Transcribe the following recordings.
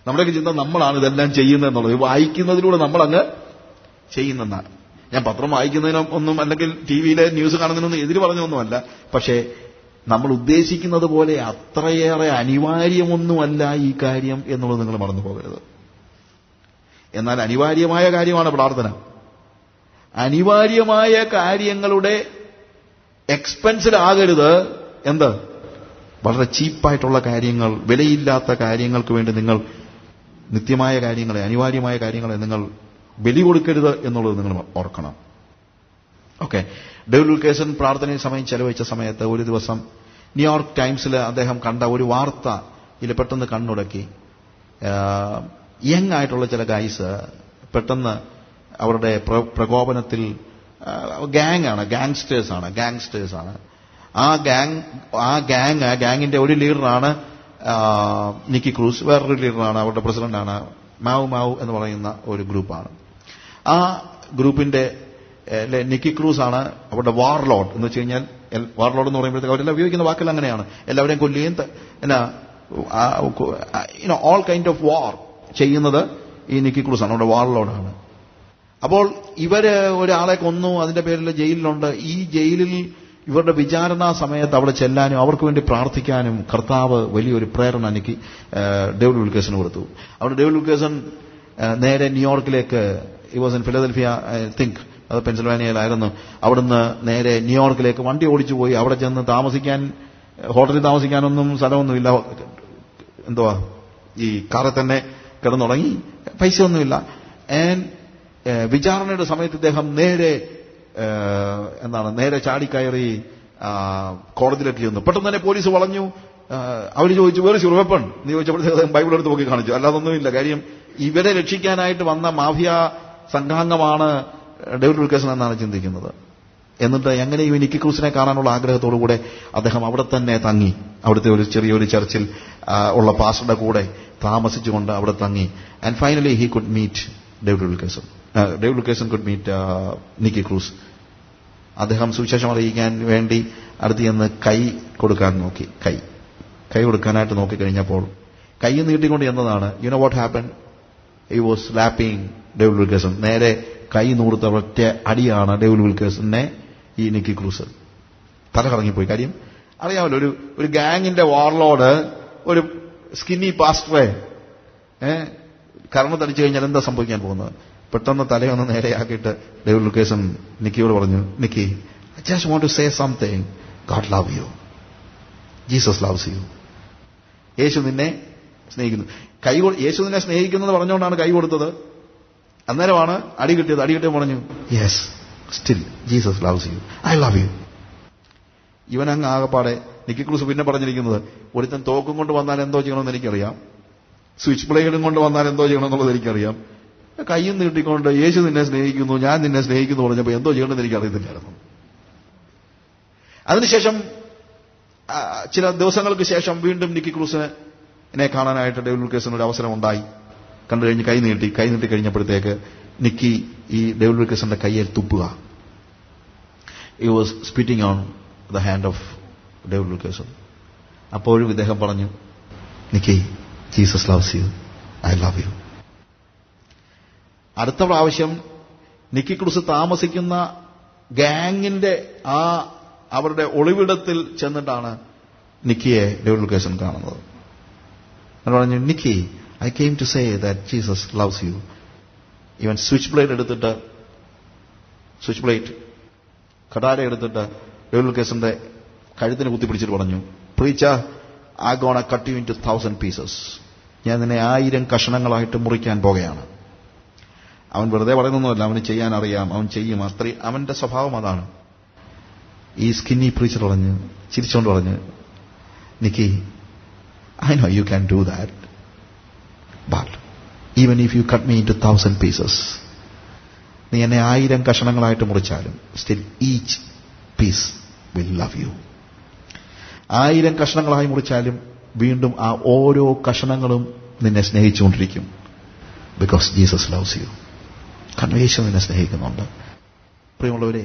നമ്മുടെയൊക്കെ ചിന്ത നമ്മളാണ് ഇതെല്ലാം ചെയ്യുന്നതെന്നുള്ളത്. വായിക്കുന്നതിലൂടെ നമ്മളങ്ങ് ചെയ്യുന്നതാണ്. ഞാൻ പത്രം വായിക്കുന്നതിനൊന്നും അല്ലെങ്കിൽ ടി വിയിലെ ന്യൂസ് കാണുന്നതിനൊന്നും എതിര് പറഞ്ഞൊന്നുമല്ല. പക്ഷേ നമ്മൾ ഉദ്ദേശിക്കുന്നത് പോലെ അത്രയേറെ അനിവാര്യമൊന്നുമല്ല ഈ കാര്യം എന്നുള്ളത് നിങ്ങൾ മറന്നു പോകരുത്. എന്നാൽ അനിവാര്യമായ കാര്യമാണ് പ്രാർത്ഥന. അനിവാര്യമായ കാര്യങ്ങളുടെ എക്സ്പെൻസിലാകരുത്. എന്ത്? വളരെ ചീപ്പായിട്ടുള്ള കാര്യങ്ങൾ, വിലയില്ലാത്ത കാര്യങ്ങൾക്ക് വേണ്ടി നിങ്ങൾ നിത്യമായ കാര്യങ്ങളെ, അനിവാര്യമായ കാര്യങ്ങളെ നിങ്ങൾ ബലി കൊടുക്കരുത് എന്നുള്ളത് നിങ്ങൾ ഓർക്കണം. ഓക്കെ. ഡേവിഡ് വിൽക്കേഴ്സൺ പ്രാർത്ഥനയിൽ സമയം ചെലവഴിച്ച സമയത്ത് ഒരു ദിവസം ന്യൂയോർക്ക് ടൈംസിൽ അദ്ദേഹം കണ്ട ഒരു വാർത്ത ഇതിൽ പെട്ടെന്ന് കണ്ണുടക്കി. യങ് ആയിട്ടുള്ള ചില ഗൈസ് പെട്ടെന്ന് അവരുടെ പ്രകോപനത്തിൽ ഗാങ്സ്റ്റേഴ്സാണ്. ആ ഗാങ്ങിന്റെ ഒരു ലീഡറാണ് നിക്കി ക്രൂസ്, വേറൊരു ലീഡറാണ് അവരുടെ പ്രസിഡന്റാണ് മാവു എന്ന് പറയുന്ന ഒരു ഗ്രൂപ്പാണ്. ആ ഗ്രൂപ്പിന്റെ നിക്കി ക്രൂസ് ആണ് അവരുടെ വാർലോഡ് എന്ന് വെച്ച് കഴിഞ്ഞാൽ, വാർലോഡ് എന്ന് പറയുമ്പോഴത്തേക്ക് അവരെല്ലാം ഉപയോഗിക്കുന്ന വാക്കെല്ലാം അങ്ങനെയാണ്. എല്ലാവരെയും കൊല്ലുകയും ഓൾ കൈൻഡ് ഓഫ് വാർ ചെയ്യുന്നത് ഈ നിക്കി ക്രൂസ് ആണ്, അവരുടെ വാർലോഡാണ്. അപ്പോൾ ഇവര് ഒരാളെ കൊന്നു, അതിന്റെ പേരിൽ ജയിലിലുണ്ട്. ഈ ജയിലിൽ ഇവരുടെ വിചാരണാ സമയത്ത് അവിടെ ചെല്ലാനും അവർക്ക് വേണ്ടി പ്രാർത്ഥിക്കാനും കർത്താവ് വലിയൊരു പ്രേരണ എനിക്ക് ഡേവിഡ് വിൽക്കേഴ്സന് കൊടുത്തു. അവിടെ ഡേവിഡ് വിൽക്കേഴ്സൺ നേരെ ന്യൂയോർക്കിലേക്ക്, ഈ was in Philadelphia I think, അത് പെൻസിൽവാനിയയിലായിരുന്നു. അവിടുന്ന് നേരെ ന്യൂയോർക്കിലേക്ക് വണ്ടി ഓടിച്ചു പോയി. അവിടെ ചെന്ന് താമസിക്കാൻ, ഹോട്ടലിൽ താമസിക്കാനൊന്നും സ്ഥലമൊന്നുമില്ല. എന്തുവാ, ഈ കാറിൽ തന്നെ കിടന്നുടങ്ങി, പൈസ ഒന്നുമില്ല. വിചാരണയുടെ സമയത്ത് ഇദ്ദേഹം നേരെ ചാടിക്കയറി കോടതിയിലേക്ക് ചെന്നു. പെട്ടെന്ന് തന്നെ പോലീസ് വളഞ്ഞു. അവർ ചോദിച്ചു, വേറെ യുവർ വെപ്പൺ എന്ന് ചോദിച്ചപ്പോഴത്തേക്ക് ബൈബിൾ എടുത്ത് നോക്കി കാണിച്ചു. അല്ലാതൊന്നുമില്ല. കാര്യം ഇവരെ രക്ഷിക്കാനായിട്ട് വന്ന മാഫിയ സംഘാംഗമാണ് ഡേവിഡ് വിൽക്കേഴ്സൺ എന്നാണ് ചിന്തിക്കുന്നത്. എന്നിട്ട് എങ്ങനെയും നിക്കി ക്രൂസിനെ കാണാനുള്ള ആഗ്രഹത്തോടുകൂടെ അദ്ദേഹം അവിടെ തന്നെ തങ്ങി. അവിടുത്തെ ഒരു ചെറിയൊരു ചർച്ചിൽ ഉള്ള പാസ്റ്ററുടെ കൂടെ താമസിച്ചുകൊണ്ട് അവിടെ തങ്ങി. And finally he could meet David Wilkerson. David Wilkerson could meet Nicky Cruz. അദ്ദേഹം സുവിശേഷം അറിയിക്കാൻ വേണ്ടി അടുത്ത് ചെന്ന് കൈ കൊടുക്കാൻ നോക്കി. കൈ കൊടുക്കാനായിട്ട് നോക്കിക്കഴിഞ്ഞപ്പോൾ കൈ നീട്ടിക്കൊണ്ട് എന്നതാണ്. You know what happen? He was slapping David Wilkerson. നേരെ കൈ നൂർത്ത ഒറ്റ അടിയാണ് ഡേവിഡ് വിൽക്കേഴ്സനെ ഈ നിക്കി ക്രൂസ്. തല കറങ്ങിപ്പോയി. കാര്യം അറിയാമല്ലോ, ഒരു ഗാങ്ങിന്റെ വാർലോഡ് ഒരു സ്കിന്നി പാസ്റ്ററെ കർമ്മത്തടിച്ചു കഴിഞ്ഞാൽ എന്താ സംഭവിക്കാൻ പോകുന്നത്? പെട്ടെന്ന് തലയൊന്ന് നേരെയാക്കിയിട്ട് ഡേവിഡ് വിൽക്കേഴ്സൺ നിക്കിയോട് പറഞ്ഞു, Nicky, I just want to say something. God love you. Jesus loves you. Yeshu നിന്നെ സ്നേഹിക്കുന്നു. യേശു നിന്നെ സ്നേഹിക്കുന്നത് പറഞ്ഞുകൊണ്ടാണ് കൈ കൊടുത്തത്. അന്നേരമാണ് അടി കിട്ടിയത് പറഞ്ഞു, yes, still Jesus loves you, I love you. ഇവനങ്ങ് ആകപ്പാടെ നിക്കി ക്രൂസ് പിന്നെ പറഞ്ഞിരിക്കുന്നത്, ഒരുത്തൻ തോക്കും കൊണ്ട് വന്നാൽ എന്തോ ചെയ്യണമെന്ന് എനിക്കറിയാം, സ്വിച്ച് ബ്ലേഡും കൊണ്ട് വന്നാൽ എന്തോ ചെയ്യണമെന്നുള്ളത് എനിക്കറിയാം, കയ്യും നീട്ടിക്കൊണ്ട് യേശു നിന്നെ സ്നേഹിക്കുന്നു, ഞാൻ നിന്നെ സ്നേഹിക്കുന്നു പറഞ്ഞപ്പോൾ എന്തോ ചെയ്യണമെന്ന് എനിക്ക് അറിയത്തില്ലായിരുന്നു. അതിനുശേഷം ചില ദിവസങ്ങൾക്ക് ശേഷം വീണ്ടും നിക്കി ക്രൂസിനെ കാണാനായിട്ട് ഡേവിഡ് വിൽക്കേഴ്സന് ഒരു അവസരം ഉണ്ടായി. കണ്ടു കഴിഞ്ഞ് കൈ നീട്ടി കഴിഞ്ഞപ്പോഴത്തേക്ക് നിക്കി ഈ ഡേവിഡ് വിൽക്കേഴ്സന്റെ കയ്യിൽ തുപ്പുക. He was spitting on the hand of David Wilkerson. അപ്പോഴും ഇദ്ദേഹം പറഞ്ഞു, Nicky, Jesus loves you, I love you. അടുത്ത പ്രാവശ്യം നിക്കി ക്രൂസ് താമസിക്കുന്ന ഗാങ്ങിന്റെ അവരുടെ ഒളിവിടത്തിൽ ചെന്നിട്ടാണ് നിക്കിയെ ഡേവിഡ് വിൽക്കേഴ്സൺ കാണുന്നത്. പറഞ്ഞു, Nicky, I came to say that Jesus loves you. ഇവൻ സ്വിച്ച് ബ്ലേഡ് കടാര എടുത്തിട്ട് ഡേവിഡ് വിൽക്കേഴ്സന്റെ കഴുത്തിന് കുത്തിപ്പിടിച്ചിട്ട് പറഞ്ഞു, preacher, I gonna cut you into 1000 pieces. ഞാൻ നിന്നെ 1000 കഷണങ്ങളായിട്ട് മുറിക്കാൻ പോകുകയാണ്. അവൻ വെറുതെ പറയുന്നൊന്നുമല്ല, അവന് ചെയ്യാൻ അറിയാം, അവൻ ചെയ്യും. അവന്റെ സ്വഭാവം അതാണ്. ഈ സ്കിന്നി പ്രീച്ചർ ചിരിച്ചുകൊണ്ട് പറഞ്ഞു, Nicky, I know you can do that, but even if you cut me into 1000 pieces, നീ എന്നെ 1000 കഷണങ്ങളായിട്ട് മുറിച്ചാലും still each piece will love you. 1000 കഷണങ്ങളായി മുറിച്ചാലും വീണ്ടും ആ ഓരോ കഷണങ്ങളും നിന്നെ സ്നേഹിച്ചുകൊണ്ടിരിക്കും. Because Jesus loves you. കാരണം യേശു നിന്നെ സ്നേഹിക്കുന്നുണ്ട്. പ്രിയമുള്ളവരെ,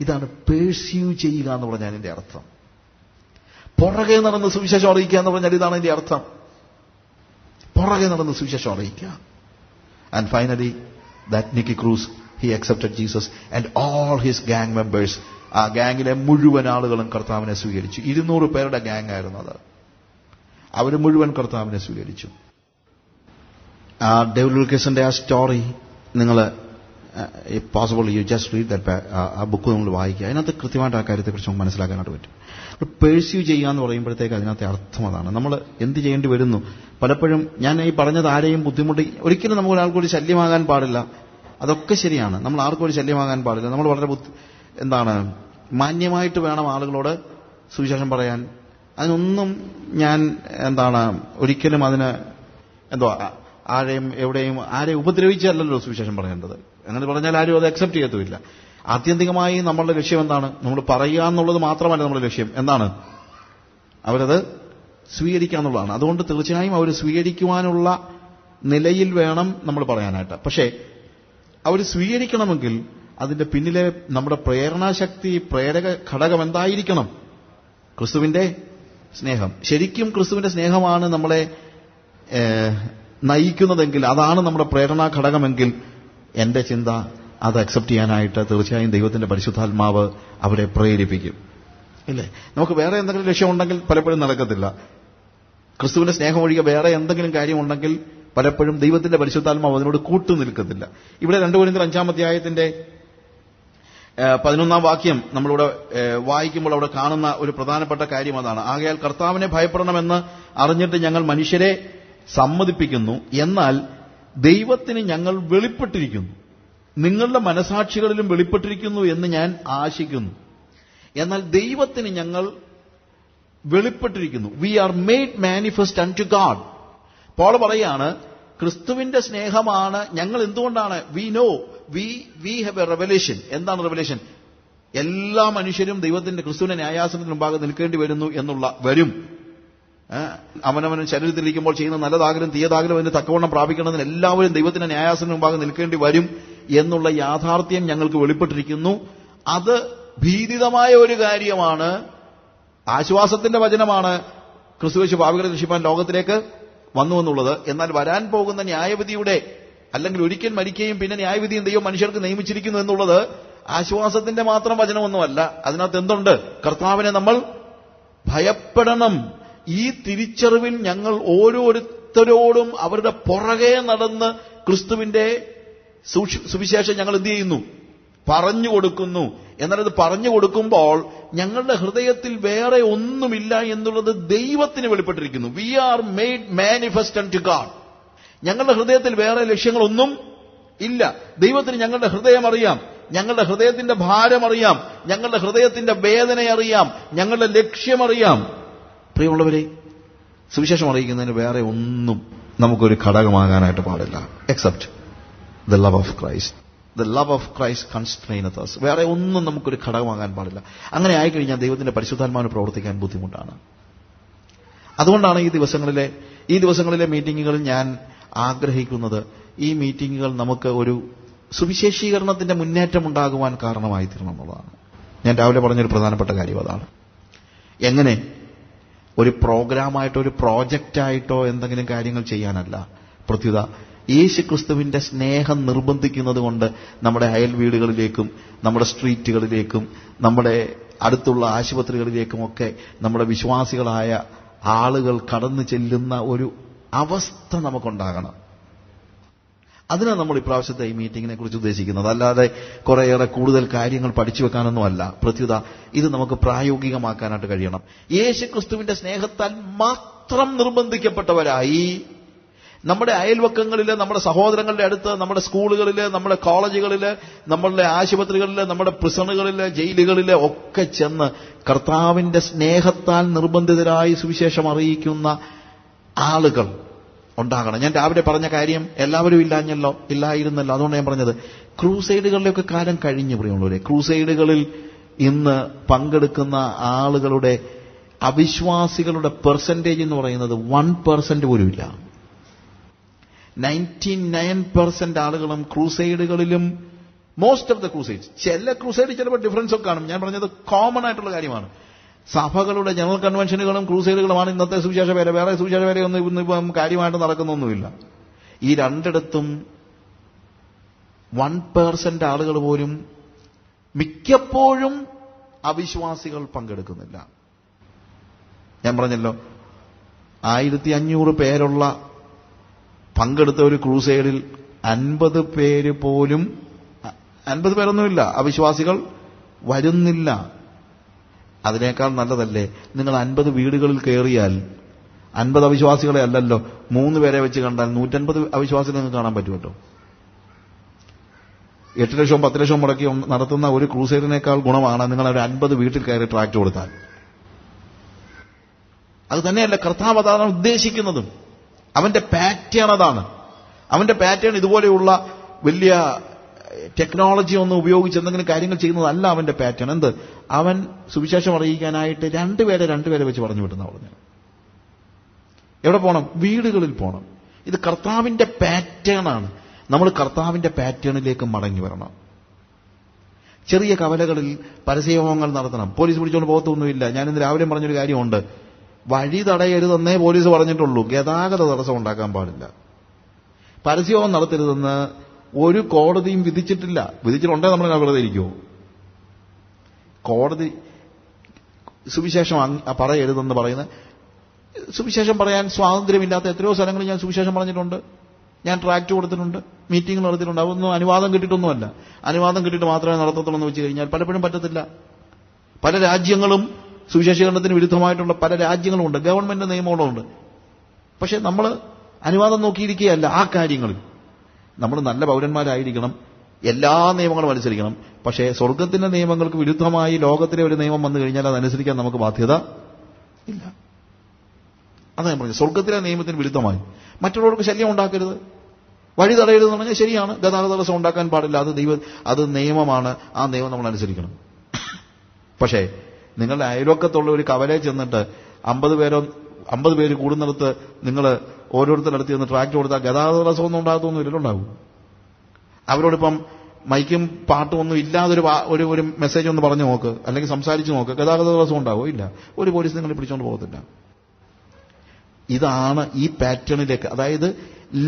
ഇതാണ് പേഴ്സ്യൂ ചെയ്യുക എന്ന് പറഞ്ഞാൽ ഇതിന്റെ അർത്ഥം. പുറകെ നടന്ന് സുവിശേഷം അറിയിക്കുക എന്ന് പറഞ്ഞാൽ ഇതാണ് ഇതിന്റെ അർത്ഥം. പുറകെ നടന്ന് സുവിശേഷം അറിയിക്കുക. And finally that Nicky Cruz, he accepted Jesus and all his gang members. ആ ഗാങ്ങിലെ മുഴുവൻ ആളുകളും കർത്താവിനെ സ്വീകരിച്ചു. 200 പേരുടെ ഗാങ് ആയിരുന്നു അത്. അവർ മുഴുവൻ കർത്താവിനെ സ്വീകരിച്ചു. ആ ഡേവിഡ് വിൽക്കേഴ്സന്റെ ആ സ്റ്റോറി നിങ്ങൾ possible you just read that, ആ ബുക്ക് നിങ്ങൾ വായിക്കുക. അതിനകത്ത് കൃത്യമായിട്ട് ആ കാര്യത്തെക്കുറിച്ച് നമുക്ക് മനസ്സിലാക്കാനായിട്ട് പറ്റും. പേഴ്സ്യൂ ചെയ്യുക എന്ന് പറയുമ്പോഴത്തേക്ക് അതിനകത്തെ അർത്ഥം അതാണ്. നമ്മൾ എന്ത് ചെയ്യേണ്ടി വരുന്നു? പലപ്പോഴും ഞാൻ ഈ പറഞ്ഞത് ആരെയും ബുദ്ധിമുട്ടി, ഒരിക്കലും നമുക്ക് ഒരാൾക്കൊരു ശല്യമാകാൻ പാടില്ല. അതൊക്കെ ശരിയാണ്. നമ്മൾ ആർക്കും ഒരു ശല്യമാകാൻ പാടില്ല. നമ്മൾ വളരെ മാന്യമായിട്ട് വേണം ആളുകളോട് സുവിശേഷം പറയാൻ. അതിനൊന്നും ഞാൻ ഒരിക്കലും അതിന് ആരെയും ഉപദ്രവിച്ചല്ലോ സുവിശേഷം പറയേണ്ടത്. അങ്ങനെ പറഞ്ഞാൽ ആരും അത് അക്സെപ്റ്റ് ചെയ്യത്തുമില്ല. ആത്യന്തികമായി നമ്മളുടെ ലക്ഷ്യം എന്താണ്? നമ്മൾ പറയുക എന്നുള്ളത് മാത്രമല്ല നമ്മുടെ ലക്ഷ്യം. എന്താണ്? അവരത് സ്വീകരിക്കുക എന്നുള്ളതാണ്. അതുകൊണ്ട് തീർച്ചയായും അവർ സ്വീകരിക്കുവാനുള്ള നിലയിൽ വേണം നമ്മൾ പറയാനായിട്ട്. പക്ഷേ അവർ സ്വീകരിക്കണമെങ്കിൽ അതിന്റെ പിന്നിലെ നമ്മുടെ പ്രേരണാശക്തി, പ്രേരക ഘടകം എന്തായിരിക്കണം? ക്രിസ്തുവിന്റെ സ്നേഹം. ശരിക്കും ക്രിസ്തുവിന്റെ സ്നേഹമാണ് നമ്മളെ നയിക്കുന്നതെങ്കിൽ, അതാണ് നമ്മുടെ പ്രേരണാ ഘടകമെങ്കിൽ, എന്റെ ചിന്ത അത് അക്സെപ്റ്റ് ചെയ്യാനായിട്ട് തീർച്ചയായും ദൈവത്തിന്റെ പരിശുദ്ധാത്മാവ് അവരെ പ്രേരിപ്പിക്കും. ഇല്ലേ? നമുക്ക് വേറെ എന്തെങ്കിലും ലക്ഷ്യമുണ്ടെങ്കിൽ പലപ്പോഴും നടക്കത്തില്ല. ക്രിസ്തുവിന്റെ സ്നേഹം ഒഴികെ വേറെ എന്തെങ്കിലും കാര്യമുണ്ടെങ്കിൽ പലപ്പോഴും ദൈവത്തിന്റെ പരിശുദ്ധാത്മാവ് അതിനോട് കൂട്ടു നിൽക്കത്തില്ല. ഇവിടെ 2 കൊരിന്ത്യർ 5-ാം അധ്യായത്തിന്റെ 11-ാം വാക്യം നമ്മളിവിടെ വായിക്കുമ്പോൾ അവിടെ കാണുന്ന ഒരു പ്രധാനപ്പെട്ട കാര്യം അതാണ്. ആകയാൽ കർത്താവിനെ ഭയപ്പെടണമെന്ന് അറിഞ്ഞിട്ട് ഞങ്ങൾ മനുഷ്യരെ സമ്മതിപ്പിക്കുന്നു, എന്നാൽ ദൈവത്തിന് ഞങ്ങൾ വെളിപ്പെട്ടിരിക്കുന്നു, നിങ്ങളുടെ മനസാക്ഷികളിലും വെളിപ്പെട്ടിരിക്കുന്നു എന്ന് ഞാൻ ആശിക്കുന്നു. എന്നാൽ ദൈവത്തിന് ഞങ്ങൾ വെളിപ്പെട്ടിരിക്കുന്നു. We are made manifest unto God. Paul പറയാണ്, ക്രിസ്തുവിന്റെ സ്നേഹമാണ് ഞങ്ങൾ. എന്തുകൊണ്ടാണ്? We know, we have a revelation. എന്താണ് റെവലേഷൻ? എല്ലാ മനുഷ്യരും ദൈവത്തിന്റെ ക്രിസ്തുവിന്റെ ന്യായാസനത്തിന് മുമ്പാകെ നിൽക്കേണ്ടി വരുന്നു വരും. അവനവൻ ശരീരത്തിലിരിക്കുമ്പോൾ ചെയ്യുന്ന നല്ലതാകലും തീയതാകലും അതിന് തക്കവണ്ണം പ്രാപിക്കണമെന്ന് എല്ലാവരും ദൈവത്തിന്റെ ന്യായാസനത്തിന് മുമ്പാകെ നിൽക്കേണ്ടി വരും എന്നുള്ള യാഥാർത്ഥ്യം ഞങ്ങൾക്ക് വെളിപ്പെട്ടിരിക്കുന്നു. അത് ഭീതിതമായ ഒരു കാര്യമാണ്. ആശ്വാസത്തിന്റെ വചനമാണ്. ക്രിസ്തുയേശു പാപികളെ രക്ഷിപ്പാൻ ലോകത്തിലേക്ക് വന്നു എന്നുള്ളത്. എന്നാൽ വരാൻ പോകുന്ന ന്യായവിധിയുടെ, അല്ലെങ്കിൽ ഒരിക്കൽ മരിക്കുകയും പിന്നെ ന്യായവിധിയും ദൈവം മനുഷ്യർക്ക് നിയമിച്ചിരിക്കുന്നു എന്നുള്ളത് ആശ്വാസത്തിന്റെ മാത്രം വചനമൊന്നുമല്ല. അതിനകത്ത് എന്തുണ്ട്? കർത്താവിനെ നമ്മൾ ഭയപ്പെടണം. ഈ തിരിച്ചറിവിൽ ഞങ്ങൾ ഓരോരുത്തരോടും അവരുടെ പുറകെ നടന്ന് ക്രിസ്തുവിന്റെ സുവിശേഷം ഞങ്ങൾ എന്ത് ചെയ്യുന്നു? പറഞ്ഞു കൊടുക്കുന്നു. എന്നാൽ അത് പറഞ്ഞു കൊടുക്കുമ്പോൾ ഞങ്ങളുടെ ഹൃദയത്തിൽ വേറെ ഒന്നുമില്ല എന്നുള്ളത് ദൈവത്തിന് വെളിപ്പെട്ടിരിക്കുന്നു. We are made manifest unto God. ഞങ്ങളുടെ ഹൃദയത്തിൽ വേറെ ലക്ഷ്യങ്ങളൊന്നും ഇല്ല. ദൈവത്തിന് ഞങ്ങളുടെ ഹൃദയം അറിയാം, ഞങ്ങളുടെ ഹൃദയത്തിന്റെ ഭാരം അറിയാം, ഞങ്ങളുടെ ഹൃദയത്തിന്റെ വേദന അറിയാം, ഞങ്ങളുടെ ലക്ഷ്യമറിയാം. പ്രിയമുള്ളവരെ, സുവിശേഷം അറിയിക്കുന്നതിന് വേറെ ഒന്നും നമുക്കൊരു ഘടകമാകാനായിട്ട് പാടില്ല, except the love of Christ. The love of Christ കൺസ്ട്രെയിനത്ത് us. വേറെ ഒന്നും നമുക്കൊരു ഘടകമാകാൻ പാടില്ല. അങ്ങനെ ആയിക്കഴിഞ്ഞാൽ ദൈവത്തിന്റെ പരിശുദ്ധാത്മാവിന് പ്രവർത്തിക്കാൻ ബുദ്ധിമുട്ടാണ്. അതുകൊണ്ടാണ് ഈ ദിവസങ്ങളിലെ മീറ്റിങ്ങുകളിൽ ഞാൻ ആഗ്രഹിക്കുന്നത്, ഈ മീറ്റിങ്ങുകൾ നമുക്ക് ഒരു സുവിശേഷീകരണത്തിന്റെ മുന്നേറ്റം ഉണ്ടാകുവാൻ കാരണമായി തീരണം എന്നുള്ളതാണ്. ഞാൻ രാവിലെ പറഞ്ഞൊരു പ്രധാനപ്പെട്ട കാര്യം അതാണ്. എങ്ങനെ? ഒരു പ്രോഗ്രാമായിട്ടോ ഒരു പ്രോജക്റ്റായിട്ടോ എന്തെങ്കിലും കാര്യങ്ങൾ ചെയ്യാനല്ല. പ്രത്യുത യേശുക്രിസ്തുവിന്റെ സ്നേഹം നിർബന്ധിക്കുന്നത് കൊണ്ട് നമ്മുടെ അയൽ വീടുകളിലേക്കും നമ്മുടെ സ്ട്രീറ്റുകളിലേക്കും നമ്മുടെ അടുത്തുള്ള ആശുപത്രികളിലേക്കുമൊക്കെ നമ്മുടെ വിശ്വാസികളായ ആളുകൾ കടന്നു ചെല്ലുന്ന ഒരു അവസ്ഥ നമുക്കുണ്ടാകണം. അതിനാണ് നമ്മൾ ഇപ്രാവശ്യത്തെ ഈ മീറ്റിങ്ങിനെ കുറിച്ച് ഉദ്ദേശിക്കുന്നത്. അല്ലാതെ കുറേയേറെ കൂടുതൽ കാര്യങ്ങൾ പഠിച്ചു വെക്കാനൊന്നുമല്ല. പ്രത്യുത ഇത് നമുക്ക് പ്രായോഗികമാക്കാനായിട്ട് കഴിയണം. യേശുക്രിസ്തുവിന്റെ സ്നേഹത്താൽ മാത്രം നിർബന്ധിക്കപ്പെട്ടവരായി നമ്മുടെ അയൽവക്കങ്ങളിൽ, നമ്മുടെ സഹോദരങ്ങളുടെ അടുത്ത്, നമ്മുടെ സ്കൂളുകളിൽ, നമ്മുടെ കോളേജുകളിൽ, നമ്മളുടെ ആശുപത്രികളിൽ, നമ്മുടെ പ്രിസണുകളിൽ, ജയിലുകളിൽ ഒക്കെ ചെന്ന് കർത്താവിന്റെ സ്നേഹത്താൽ നിർബന്ധിതരായി സുവിശേഷം അറിയിക്കുന്ന ആളുകൾ ഉണ്ടാകണം. ഞാൻ രാവിലെ പറഞ്ഞ കാര്യം എല്ലാവരും ഇല്ലായിരുന്നല്ലോ. അതുകൊണ്ട് ഞാൻ പറഞ്ഞത് ക്രൂസൈഡുകളിലൊക്കെ കാലം കഴിഞ്ഞു. പ്രിയമുള്ളവരെ, ക്രൂസൈഡുകളിൽ ഇന്ന് പങ്കെടുക്കുന്ന ആളുകളുടെ, അവിശ്വാസികളുടെ പെർസെന്റേജ് എന്ന് പറയുന്നത് 1% പോലും ഇല്ല. 99% ആളുകളും ക്രൂസൈഡുകളിലും, മോസ്റ്റ് ഓഫ് ദ ക്രൂസൈഡ്സ്, ചില ക്രൂസൈഡ് ചിലപ്പോൾ ഡിഫറൻസ് ഒക്കെ കാണും. ഞാൻ പറഞ്ഞത് കോമൺ ആയിട്ടുള്ള കാര്യമാണ്. സഭകളുടെ ജനറൽ കൺവെൻഷനുകളും ക്രൂസൈഡുകളുമാണ് ഇന്നത്തെ സുവിശേഷ വേല. വേറെ സുവിശേഷ വേലയൊന്നും ഇപ്പം കാര്യമായിട്ട് നടക്കുന്നൊന്നുമില്ല. ഈ രണ്ടിടത്തും 1% ആളുകൾ പോലും മിക്കപ്പോഴും അവിശ്വാസികൾ പങ്കെടുക്കുന്നില്ല. ഞാൻ പറഞ്ഞല്ലോ, 1500 പേരുള്ള പങ്കെടുത്ത ഒരു ക്രൂസൈഡിൽ 50 പേര് പോലും, 50 പേരൊന്നുമില്ല, അവിശ്വാസികൾ വരുന്നില്ല. അതിനേക്കാൾ നല്ലതല്ലേ നിങ്ങൾ 50 വീടുകളിൽ കയറിയാൽ 50 അവിശ്വാസികളെ അല്ലല്ലോ 3 പേരെ വെച്ച് കണ്ടാൽ 150 അവിശ്വാസികളെ നിങ്ങൾക്ക് കാണാൻ പറ്റുമല്ലോ. 8 ലക്ഷവും 10 ലക്ഷവും മുടക്കി നടത്തുന്ന ഒരു ക്രൂസൈഡിനേക്കാൾ ഗുണമാണ് നിങ്ങൾ ഒരു 50 വീട്ടിൽ കയറി ട്രാക്ട് കൊടുത്താൽ. അത് തന്നെയല്ല കർത്താവ് അതാണ് ഉദ്ദേശിക്കുന്നതും. അവന്റെ പാറ്റേൺ അതാണ്. അവന്റെ പാറ്റേൺ ഇതുപോലെയുള്ള വലിയ ടെക്നോളജി ഒന്നും ഉപയോഗിച്ച് എന്തെങ്കിലും കാര്യങ്ങൾ ചെയ്യുന്നതല്ല അവന്റെ പാറ്റേൺ. എന്ത്? അവൻ സുവിശേഷം അറിയിക്കാനായിട്ട് 2 പേരെ വെച്ച് പറഞ്ഞു വിട്ടുന്ന പറഞ്ഞു. എവിടെ പോകണം? വീടുകളിൽ പോകണം. ഇത് കർത്താവിന്റെ പാറ്റേൺ ആണ്. നമ്മൾ കർത്താവിന്റെ പാറ്റേണിലേക്ക് മടങ്ങി വരണം. ചെറിയ കവലകളിൽ പരസ്യഹോമങ്ങൾ നടത്തണം. പോലീസ് പിടിച്ചുകൊണ്ട് പോകത്തൊന്നുമില്ല. ഞാനിന്ന് രാവിലെ പറഞ്ഞൊരു കാര്യമുണ്ട്. വഴി തടയരുതെന്നേ പോലീസ് പറഞ്ഞിട്ടുള്ളൂ. ഗതാഗത തടസ്സം ഉണ്ടാക്കാൻ പാടില്ല. പരസ്യഹോമം നടത്തരുതെന്ന് ഒരു കോടതിയും വിധിച്ചിട്ടില്ല. വിധിച്ചിട്ടുണ്ടെങ്കിൽ നമ്മൾ വെറുതെ ഇരിക്കുമോ? കോടതി സുവിശേഷം പറയരുതെന്ന് പറയുന്ന, സുവിശേഷം പറയാൻ സ്വാതന്ത്ര്യമില്ലാത്ത എത്രയോ സ്ഥലങ്ങളിൽ ഞാൻ സുവിശേഷം പറഞ്ഞിട്ടുണ്ട്. ഞാൻ ട്രാക്ട് കൊടുത്തിട്ടുണ്ട്, മീറ്റിംഗ് നടത്തിയിട്ടുണ്ട്. അതൊന്നും അനുവാദം കിട്ടിയിട്ടൊന്നുമല്ല. അനുവാദം കിട്ടിയിട്ട് മാത്രമേ നടത്തത്തുള്ളൂ എന്ന് വെച്ച് കഴിഞ്ഞാൽ പലപ്പോഴും പറ്റത്തില്ല. പല രാജ്യങ്ങളും സുവിശേഷീകരണത്തിന് വിരുദ്ധമായിട്ടുള്ള പല രാജ്യങ്ങളുമുണ്ട്, ഗവൺമെന്റ് നിയമങ്ങളുമുണ്ട്. പക്ഷെ നമ്മൾ അനുവാദം നോക്കിയിരിക്കുകയല്ല. ആ കാര്യങ്ങളിൽ നമ്മൾ നല്ല പൗരന്മാരായിരിക്കണം, എല്ലാ നിയമങ്ങളും അനുസരിക്കണം. പക്ഷേ സ്വർഗത്തിന്റെ നിയമങ്ങൾക്ക് വിരുദ്ധമായി ലോകത്തിലെ ഒരു നിയമം വന്നു കഴിഞ്ഞാൽ അതനുസരിക്കാൻ നമുക്ക് ബാധ്യത ഇല്ല. അതാണ് ഞാൻ പറഞ്ഞത്. സ്വർഗത്തിലെ നിയമത്തിന് വിരുദ്ധമായി മറ്റുള്ളവർക്ക് ശല്യം ഉണ്ടാക്കരുത്, വഴി തടയരുതെന്ന് പറഞ്ഞാൽ ശരിയാണ്. ഗതാഗത തടസ്സം ഉണ്ടാക്കാൻ പാടില്ല. അത് നിയമമാണ്. ആ നിയമം നമ്മൾ അനുസരിക്കണം. പക്ഷേ നിങ്ങളുടെ അയൽവക്കത്തുള്ള ഒരു കവലയിൽ ചെന്നിട്ട് 50 പേര് കൂടുന്നിടത്ത് നിങ്ങൾ ഓരോരുത്തരടുത്ത് ചെന്ന് ട്രാക്ട് കൊടുത്താൽ ഗതാഗത തടസ്സമൊന്നും ഉണ്ടാകത്തൊന്നുമില്ലല്ലോ. ഉണ്ടാവും. അവരോടിപ്പം മൈക്കും പാട്ടും ഒന്നും ഇല്ലാതൊരു ഒരു മെസ്സേജ് ഒന്ന് പറഞ്ഞു നോക്ക്, അല്ലെങ്കിൽ സംസാരിച്ച് നോക്ക്. ഗതാഗത തടസ്സം ഉണ്ടാവോ? ഇല്ല. ഒരു പോലീസ് നിങ്ങളെ പിടിച്ചുകൊണ്ട് പോകത്തില്ല. ഇതാണ് ഈ പാറ്റേണിലേക്ക്, അതായത്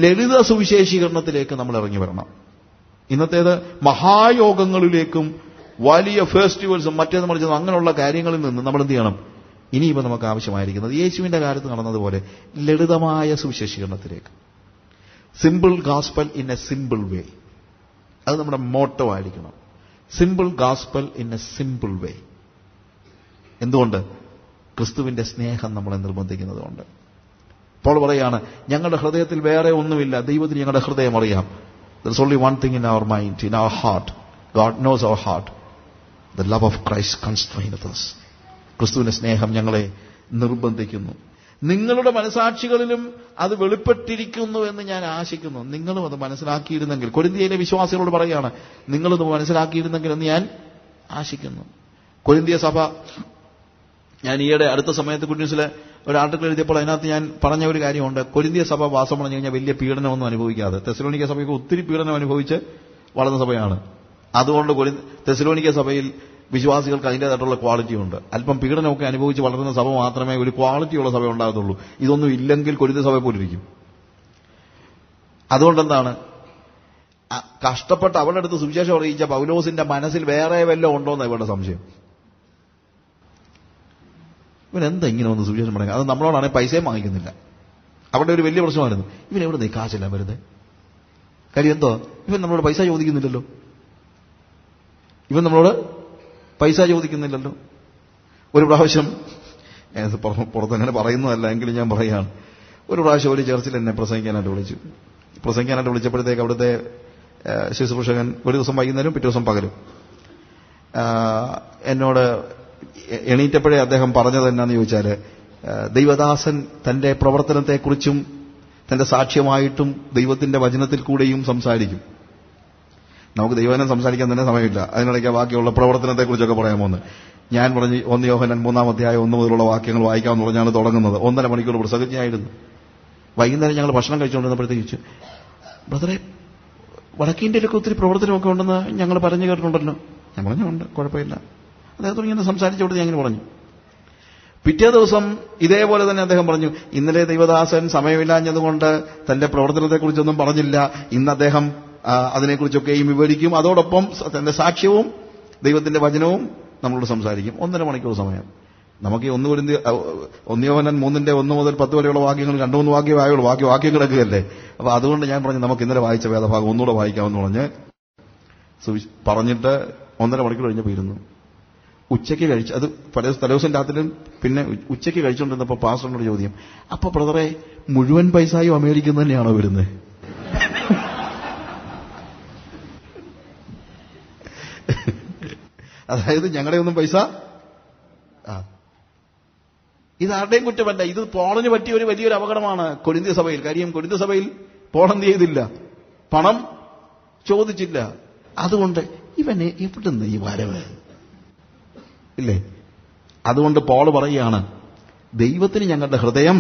ലളിത സുവിശേഷീകരണത്തിലേക്ക് നമ്മൾ ഇറങ്ങി വരണം. ഇന്നത്തേത് മഹായോഗങ്ങളിലേക്കും വലിയ ഫെസ്റ്റിവൽസും മറ്റേത് മറിച്ചതും അങ്ങനെയുള്ള കാര്യങ്ങളിൽ നിന്ന് നമ്മൾ എന്ത് ചെയ്യണം? ഇനിയിപ്പോൾ നമുക്ക് ആവശ്യമായിരിക്കുന്നത് യേശുവിന്റെ കാലത്ത് നടന്നതുപോലെ ലളിതമായ സുവിശേഷീകരണത്തിലേക്ക്. Simple gospel in a simple way. അത് നമ്മുടെ മോട്ടോ ആയിരിക്കണം. Simple gospel in a simple way. എന്തുകൊണ്ട്? ക്രിസ്തുവിന്റെ സ്നേഹം നമ്മളെ നിർബന്ധിക്കുന്നതുകൊണ്ട്. പോൾ പറയാണ്, ഞങ്ങളുടെ ഹൃദയത്തിൽ വേറെ ഒന്നുമില്ല, ദൈവത്തിന് ഞങ്ങളുടെ ഹൃദയം അറിയാം. There is only one thing in our mind, in our heart. God knows our heart. The love of Christ constraineth us. ക്രിസ്തുവിന്റെ സ്നേഹം ഞങ്ങളെ നിർബന്ധിക്കുന്നു. നിങ്ങളുടെ മനസാക്ഷികളിലും അത് വെളിപ്പെട്ടിരിക്കുന്നു എന്ന് ഞാൻ ആശിക്കുന്നു. നിങ്ങളും അത് മനസ്സിലാക്കിയിരുന്നെങ്കിൽ, കൊരിന്ത്യയിലെ വിശ്വാസികളോട് പറയുകയാണ്, നിങ്ങളത് മനസ്സിലാക്കിയിരുന്നെങ്കിൽ എന്ന് ഞാൻ ആശിക്കുന്നു. കൊരിന്ത്യ സഭ, ഞാൻ ഈയിടെ അടുത്ത സമയത്ത് ഗുഡ് ന്യൂസിലെ ഒരു ആർട്ടിക്കിൾ എഴുതിയപ്പോൾ അതിനകത്ത് ഞാൻ പറഞ്ഞ ഒരു കാര്യമുണ്ട്. കൊരിന്ത്യ സഭ വാസം പറഞ്ഞു കഴിഞ്ഞാൽ വലിയ പീഡനമൊന്നും അനുഭവിക്കാതെ, തെസ്സലോനിക്ക സഭയ്ക്ക് ഒത്തിരി പീഡനം അനുഭവിച്ച് വളർന്ന സഭയാണ്. അതുകൊണ്ട് തെസ്സലോനിക്ക സഭയിൽ വിശ്വാസികൾക്ക് അതിൻ്റെതായിട്ടുള്ള ക്വാളിറ്റി ഉണ്ട്. അല്പം പീഡനമൊക്കെ അനുഭവിച്ച് വളർന്ന സഭ മാത്രമേ ഒരു ക്വാളിറ്റിയുള്ള സഭ ഉണ്ടാകത്തുള്ളൂ. ഇതൊന്നും ഇല്ലെങ്കിൽ കൊരിന്ത്യ സഭയെ പോലിരിക്കും. അതുകൊണ്ടെന്താണ്, കഷ്ടപ്പെട്ട് അവളുടെ അടുത്ത് സുവിശേഷം അറിയിച്ച പൗലോസിന്റെ മനസ്സിൽ വേറെ വല്ലതും ഉണ്ടോന്ന് ഇവരുടെ സംശയം. ഇവനെന്താ ഇങ്ങനെ ഒന്ന് സുവിശേഷം പറയുക? അത് നമ്മളോടാണെങ്കിൽ പൈസയും വാങ്ങിക്കുന്നില്ല. അവിടെ ഒരു വലിയ പ്രശ്നമായിരുന്നു. ഇവനെവിടെ നീ കാശെല്ലാം വരുന്നത്? കാര്യം എന്തോ, ഇവൻ നമ്മളോട് പൈസ ചോദിക്കുന്നില്ലല്ലോ. ഒരു പ്രാവശ്യം, പുറത്തങ്ങനെ പറയുന്നതല്ല എങ്കിലും ഞാൻ പറയുകയാണ്, ഒരു പ്രാവശ്യം ഒരു ചർച്ചിൽ എന്നെ പ്രസംഗിക്കാനായിട്ട് വിളിച്ചപ്പോഴത്തേക്ക് അവിടുത്തെ ശുശ്രൂഷകൻ ഒരു ദിവസം വൈകുന്നേരം പിറ്റേ ദിവസം പകലും എന്നോട് എണീറ്റപ്പോഴേ അദ്ദേഹം പറഞ്ഞത് എന്നാന്ന് ചോദിച്ചാൽ, ദൈവദാസൻ തന്റെ പ്രവർത്തനത്തെക്കുറിച്ചും തന്റെ സാക്ഷ്യമായിട്ടും ദൈവത്തിന്റെ വചനത്തിൽ കൂടെയും സംസാരിക്കും. നമുക്ക് ദൈവവചനം സംസാരിക്കാൻ തന്നെ സമയമില്ല, അതിനിടയ്ക്ക് ബാക്കിയുള്ള പ്രവർത്തനത്തെക്കുറിച്ചൊക്കെ പറയാമോന്ന്. ഞാൻ പറഞ്ഞു, 1 യോഹന്നാൻ 3-ാം അധ്യായം 1 മുതലുള്ള വാക്യങ്ങൾ വായിക്കാമെന്ന് പറഞ്ഞാണ് തുടങ്ങുന്നത്. 1.5 മണിക്കൂർ പ്രസംഗിച്ചായിരുന്നു. വൈകുന്നേരം ഞങ്ങൾ ഭക്ഷണം കഴിച്ചുകൊണ്ടിരുന്നപ്പോഴത്തേക്ക് ചോദിച്ചു, ബ്രദറെ, വടക്കേ ഇന്ത്യയിലൊക്കെ ഒത്തിരി പ്രവർത്തനമൊക്കെ ഉണ്ടെന്ന് ഞങ്ങൾ പറഞ്ഞു കേട്ടിട്ടുണ്ടല്ലോ. ഞാൻ പറഞ്ഞു, ഉണ്ട്, കുഴപ്പമില്ല. അദ്ദേഹത്തോട് ഇങ്ങനെ സംസാരിച്ചോട്ട് ഞാൻ ഇങ്ങനെ പറഞ്ഞു. പിറ്റേ ദിവസം ഇതേപോലെ തന്നെ അദ്ദേഹം പറഞ്ഞു, ഇന്നലെ ദൈവദാസൻ സമയമില്ലാഞ്ഞതുകൊണ്ട് തന്റെ പ്രവർത്തനത്തെക്കുറിച്ചൊന്നും പറഞ്ഞില്ല. ഇന്ന് അദ്ദേഹം അതിനെക്കുറിച്ചൊക്കെയും വിവരിക്കും. അതോടൊപ്പം തന്റെ സാക്ഷ്യവും ദൈവത്തിന്റെ വചനവും നമ്മളോട് സംസാരിക്കും. 1.5 മണിക്കൂർ സമയം. നമുക്ക് ഈ 1 യോഹന്നാൻ 3:1 മുതൽ 10 വരെയുള്ള വാക്യങ്ങൾ 2-3 വാക്യമായുള്ളൂ. വാക്യം കിടക്കുകയല്ലേ. അപ്പൊ അതുകൊണ്ട് ഞാൻ പറഞ്ഞു, നമുക്ക് ഇന്നലെ വായിച്ച വേദഭാഗം ഒന്നുകൂടെ വായിക്കാമെന്ന് പറഞ്ഞിട്ട് 1.5 മണിക്കൂർ കഴിഞ്ഞപ്പോൾ ഇരുന്നു. ഉച്ചയ്ക്ക് കഴിച്ച് അത് തലേദിവസം രാത്രിയിലും പിന്നെ ഉച്ചയ്ക്ക് കഴിച്ചുകൊണ്ടിരുന്നപ്പോൾ പാസ്റ്ററിനോട് ചോദ്യം, അപ്പൊ ബ്രദറെ മുഴുവൻ പൈസയും അമേരിക്കയിൽ തന്നെയാണോ വരുന്നത്? അതായത് ഞങ്ങളുടെ ഒന്നും പൈസ ഇതാരുടെയും കുറ്റമല്ല. ഇത് പോളിന് പറ്റിയ ഒരു വലിയൊരു അപകടമാണ് കൊരിന്ത്യ സഭയിൽ. കാര്യം കൊരിന്ത്യ സഭയിൽ പോൾ എന്ത് ചെയ്തില്ല? പണം ചോദിച്ചില്ല. അതുകൊണ്ട് ഇവനെ എവിടുന്ന് ഈ വരവ് ഇല്ലേ? അതുകൊണ്ട് പോൾ പറയുകയാണ്, ദൈവത്തിന് ഞങ്ങളുടെ ഹൃദയം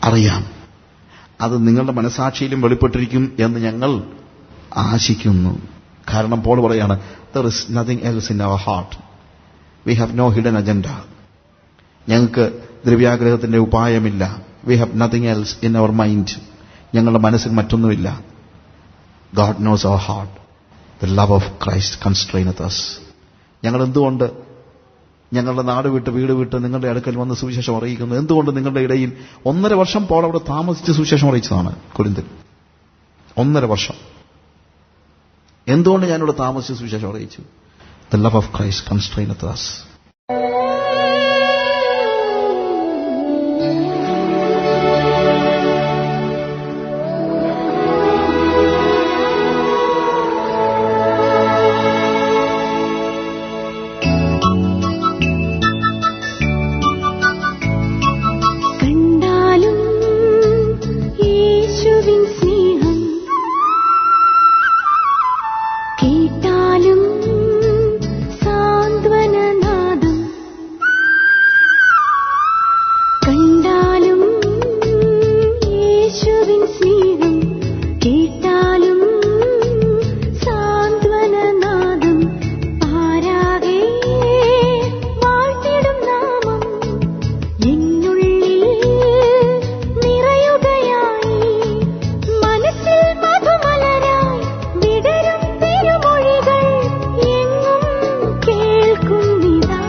അറിയാം, അത് നിങ്ങളുടെ മനസാക്ഷിയിലും വെളിപ്പെട്ടിരിക്കും എന്ന് ഞങ്ങൾ ആശിക്കുന്നു. കാരണം പോൾ പറയാണ്, there is nothing else in our heart. We have no hidden agenda. ഞങ്ങൾക്ക് ദ്രവ്യാഗ്രഹത്തിന്റെ ഉപായമില്ല. We have nothing else in our mind. ഞങ്ങളുടെ മനസ്സിൽ മറ്റൊന്നുമില്ല. God knows our heart. The love of Christ constraineth us. ഞങ്ങൾ എന്തുകൊണ്ട് ഞങ്ങളുടെ നാട് വിട്ട് വീട് വിട്ട് നിങ്ങളുടെ അടുക്കൽ വന്ന് സുവിശേഷം അറിയിക്കുന്നു? എന്തുകൊണ്ട് നിങ്ങളുടെ ഇടയിൽ 1.5 വർഷം പോൾ അവിടെ താമസിച്ച് സുവിശേഷം അറിയിച്ചതാണ് കൊരിന്തിൽ. 1.5 വർഷം. എന്തുകൊണ്ട് ഞാനിവിടെ താമസിച്ച് സുവിശേഷം അറിയിച്ചു? The love of Christ constraineth us. കേൾക്കുന്നിതാ